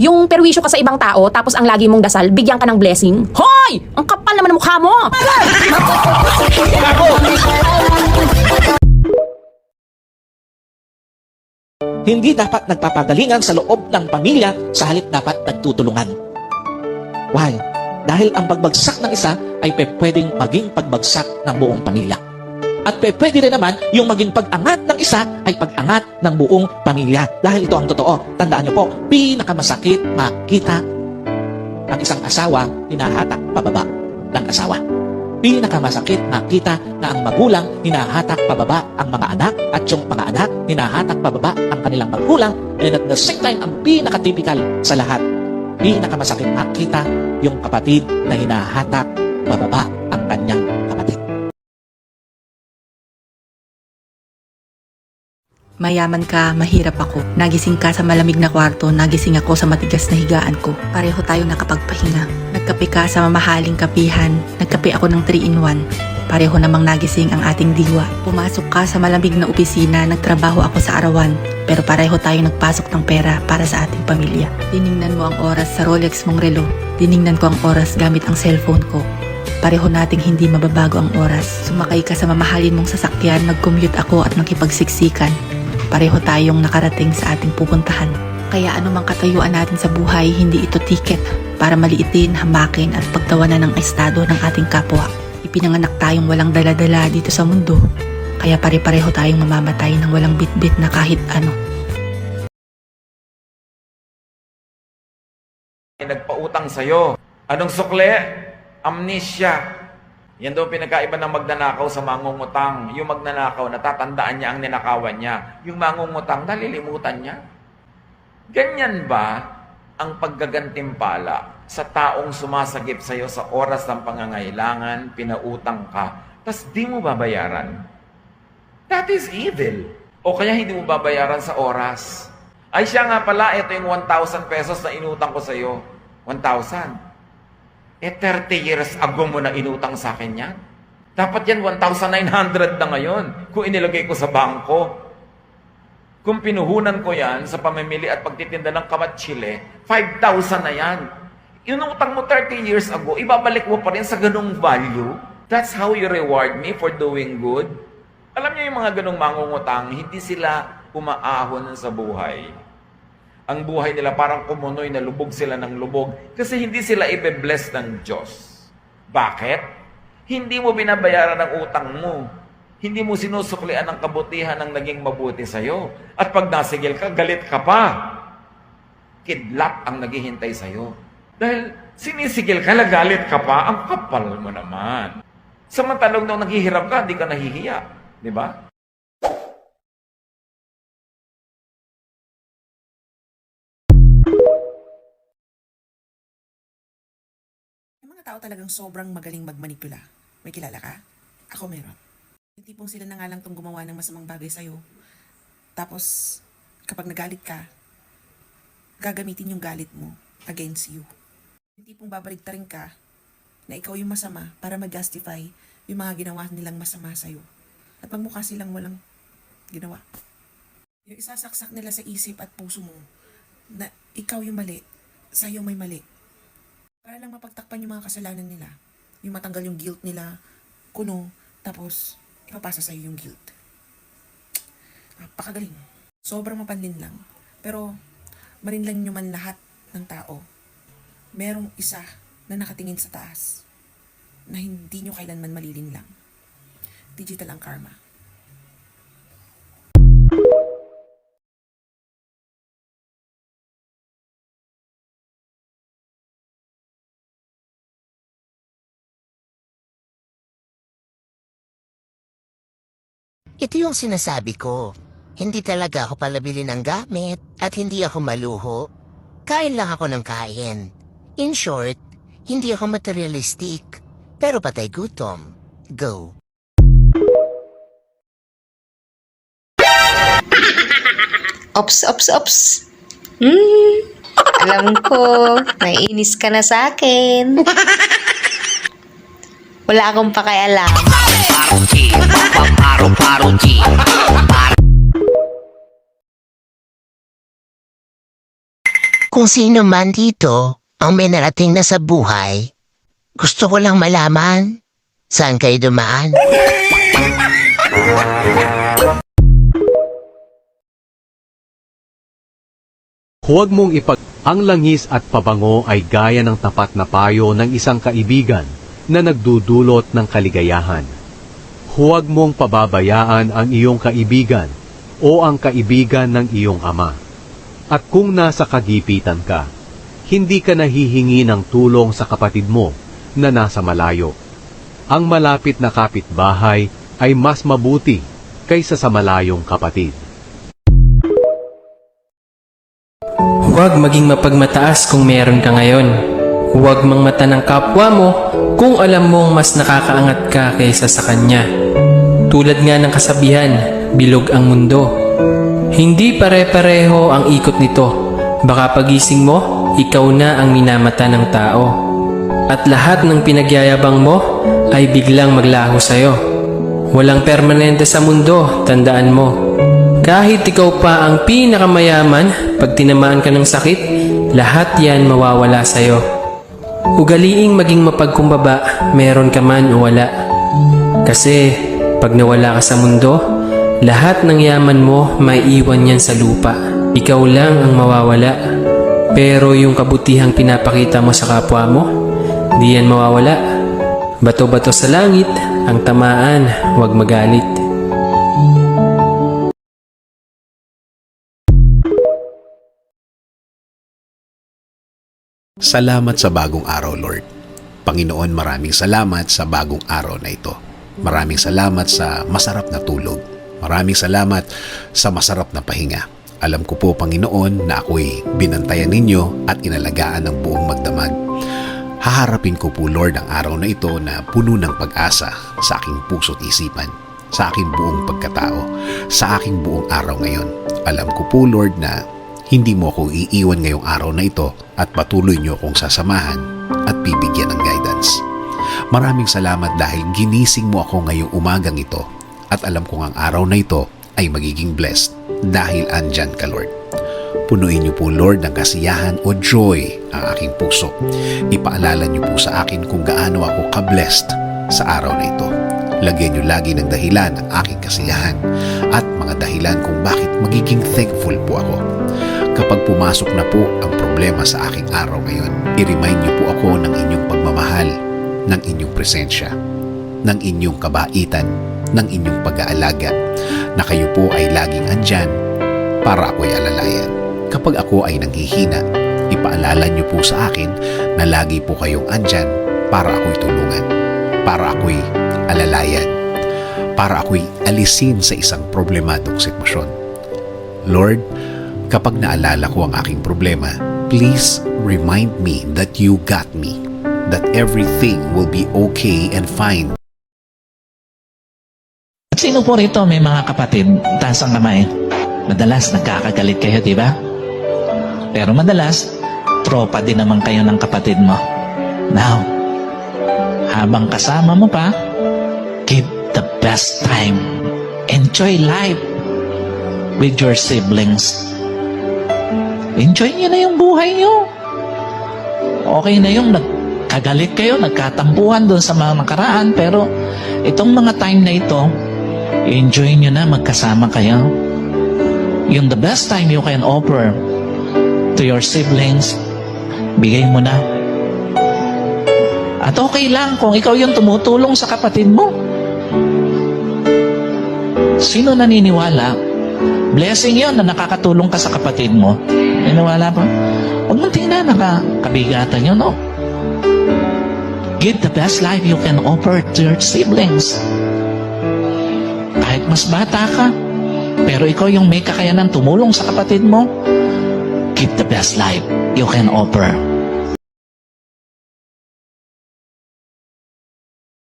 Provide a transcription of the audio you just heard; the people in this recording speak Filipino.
Yung perwisyo ka sa ibang tao, tapos ang lagi mong dasal, bigyan ka ng blessing. Hoy! Ang kapal naman ng mukha mo! Hindi dapat nagpapagalingan sa loob ng pamilya sa halip dapat nagtutulungan. Why? Dahil ang pagbagsak ng isa ay pwedeng maging pagbagsak ng buong pamilya. At pwede rin naman yung maging pag-angat ng isa ay pag-angat ng buong pamilya. Dahil ito ang totoo. Tandaan niyo po, pinakamasakit makita ang isang asawa hinahatak pababa ng asawa. Pinakamasakit makita na ang magulang hinahatak pababa ang mga anak at yung mga anak hinahatak pababa ang kanilang magulang, and at the same time, ang pinaka-typical sa lahat, pinakamasakit makita yung kapatid na hinahatak pababa ang kanyang kapatid. Mayaman ka, mahirap ako. Nagising ka sa malamig na kwarto, nagising ako sa matigas na higaan ko. Pareho tayo nakapagpahinga. Nagkape ka sa mamahaling kapihan, nagkape ako ng 3-in-1. Pareho namang nagising ang ating diwa. Pumasok ka sa malamig na opisina, nagtrabaho ako sa arawan. Pero pareho tayo nagpasok ng pera para sa ating pamilya. Tiningnan mo ang oras sa Rolex mong relo. Tiningnan ko ang oras gamit ang cellphone ko. Pareho nating hindi mababago ang oras. Sumakay ka sa mamahalin mong sasakyan, nag-commute ako at nakipagsiksikan. Pareho tayong nakarating sa ating pupuntahan. Kaya anumang katayuan natin sa buhay, hindi ito tiket para maliitin, hamakin at pagtawanan ng estado ng ating kapwa. Ipinanganak tayong walang dala-dala dito sa mundo. Kaya pare-pareho tayong mamamatay ng walang bitbit na kahit ano. Nagpautang sa'yo. Anong sukle? Amnesia. Yan daw pinagkaiba ng magnanakaw sa mangungutang. Yung magnanakaw, natatandaan niya ang ninakawan niya. Yung mangungutang, nalilimutan niya. Ganyan ba ang paggagantimpala sa taong sumasagip sa iyo sa oras ng pangangailangan, pinautang ka, tas di mo babayaran? That is evil. O kaya hindi mo babayaran sa oras. Ay siya nga pala, ito yung 1,000 pesos na inutang ko sa iyo. 1,000. 30 years ago mo na inutang sa akin yan. Dapat yan 1,900 na ngayon kung inilagay ko sa bangko. Kung pinuhunan ko yan sa pamimili at pagtitinda ng kamatsile, 5,000 na yan. Inutang mo 30 years ago, ibabalik mo pa rin sa ganung value. That's how you reward me for doing good. Alam niyo yung mga ganung mangungutang, hindi sila umaahon sa buhay. Ang buhay nila parang kumunoy na lubog sila ng lubog kasi hindi sila ibe-bless ng Diyos. Bakit? Hindi mo binabayaran ang utang mo. Hindi mo sinusuklian ang kabutihan ng naging mabuti sa'yo. At pag nasigil ka, galit ka pa. Kidlat ang naghihintay sa'yo. Dahil sinisigil ka, galit ka pa, ang kapal mo naman. Samantalang nung naghihirap ka, hindi ka nahihiya. Di ba? Tao talagang sobrang magaling magmanipula. May kilala ka? Ako meron. Yung tipong sila na nga lang tong gumawa ng masamang bagay sa'yo. Tapos, kapag nagalit ka, gagamitin yung galit mo against you. Yung tipong babaligtarin ka na ikaw yung masama para mag-justify yung mga ginawa nilang masama sa'yo. At magmukha silang walang ginawa. Yung isasaksak nila sa isip at puso mo na ikaw yung mali, sa'yo may mali. Para lang mapagtakpan yung mga kasalanan nila. Yung matanggal yung guilt nila, kuno, tapos ipapasa sa'yo yung guilt. Napakagaling. Sobrang mapanlin lang. Pero, marinlan nyo man lahat ng tao. Merong isa na nakatingin sa taas na hindi nyo kailanman malilin lang. Digital ang karma. Ito yung sinasabi ko. Hindi talaga ako palabili ng gamit at hindi ako maluho. Kain lang ako ng kain. In short, hindi ako materialistic. Pero patay gutom. Go. Ops, ops, ops. Alam ko, naiinis ka na sa akin. Wala akong pakialam. Kung sino man dito ang may narating na sa buhay, gusto ko lang malaman saan kayo dumaan. Huwag mong ang langis at pabango ay gaya ng tapat na payo ng isang kaibigan na nagdudulot ng kaligayahan. Huwag mong pababayaan ang iyong kaibigan o ang kaibigan ng iyong ama. At kung nasa kagipitan ka, hindi ka nahihingi ng tulong sa kapatid mo na nasa malayo. Ang malapit na kapitbahay ay mas mabuti kaysa sa malayong kapatid. Huwag maging mapagmataas kung meron ka ngayon. Huwag mangmata ng kapwa mo kung alam mong mas nakakaangat ka kaysa sa kanya. Tulad nga ng kasabihan, bilog ang mundo. Hindi pare-pareho ang ikot nito. Baka pagising mo, ikaw na ang minamata ng tao. At lahat ng pinagyayabang mo ay biglang maglaho sa'yo. Walang permanente sa mundo, tandaan mo. Kahit ikaw pa ang pinakamayaman, pag tinamaan ka ng sakit, lahat yan mawawala sa'yo. Ugaliing maging mapagkumbaba, meron ka man o wala. Kasi pag nawala ka sa mundo, lahat ng yaman mo may iwan yan sa lupa. Ikaw lang ang mawawala. Pero yung kabutihang pinapakita mo sa kapwa mo, di yan mawawala. Bato-bato sa langit, ang tamaan, huwag magalit. Salamat sa bagong araw, Lord. Panginoon, maraming salamat sa bagong araw na ito. Maraming salamat sa masarap na tulog. Maraming salamat sa masarap na pahinga. Alam ko po, Panginoon, na ako'y binantayan ninyo at inalagaan ng buong magdamag. Haharapin ko po, Lord, ang araw na ito na puno ng pag-asa sa aking puso't isipan, sa aking buong pagkatao, sa aking buong araw ngayon. Alam ko po, Lord, na hindi mo ako iiwan ngayong araw na ito at patuloy niyo akong sasamahan at bibigyan ng guidance. Maraming salamat dahil ginising mo ako ngayong umagang ito at alam kong ang araw na ito ay magiging blessed dahil andyan ka, Lord. Punuin niyo po, Lord, ng kasiyahan o joy ang aking puso. Ipaalala niyo po sa akin kung gaano ako ka-blessed sa araw na ito. Lagyan niyo lagi ng dahilan ang aking kasiyahan at mga dahilan kung bakit magiging thankful po ako. Kapag pumasok na po ang problema sa aking araw ngayon, i-remind niyo po ako ng inyong pagmamahal, ng inyong presensya, ng inyong kabaitan, ng inyong pag-aalaga, na kayo po ay laging andyan para ako'y alalayan. Kapag ako ay nanghihina, ipaalala niyo po sa akin na lagi po kayong andyan para ako'y tulungan, para ako'y alalayan, para ako'y alisin sa isang problemadong sitwasyon. Lord, kapag naalala ko ang aking problema, please remind me that you got me, that everything will be okay and fine. At sino po rito may mga kapatid, taas ang kamay? Madalas nagkakagalit kayo, di ba? Pero madalas, tropa din naman kayo ng kapatid mo. Now, habang kasama mo pa, give the best time. Enjoy life with your siblings. Enjoy nyo na yung buhay nyo. Okay na yung nagkagalit kayo, nagkatampuhan doon sa mga nakaraan, pero itong mga time na ito, enjoy nyo na magkasama kayo. Yung the best time you can offer to your siblings, bigay mo na. At okay lang kung ikaw yung tumutulong sa kapatid mo. Sino naniniwala? Blessing yon na nakakatulong ka sa kapatid mo. Naniniwala pa? Huwag mong tingnan, nakakabigatan yun, no? Give the best life you can offer to your siblings. Kahit mas bata ka, pero ikaw yung may kakayanan tumulong sa kapatid mo, give the best life you can offer.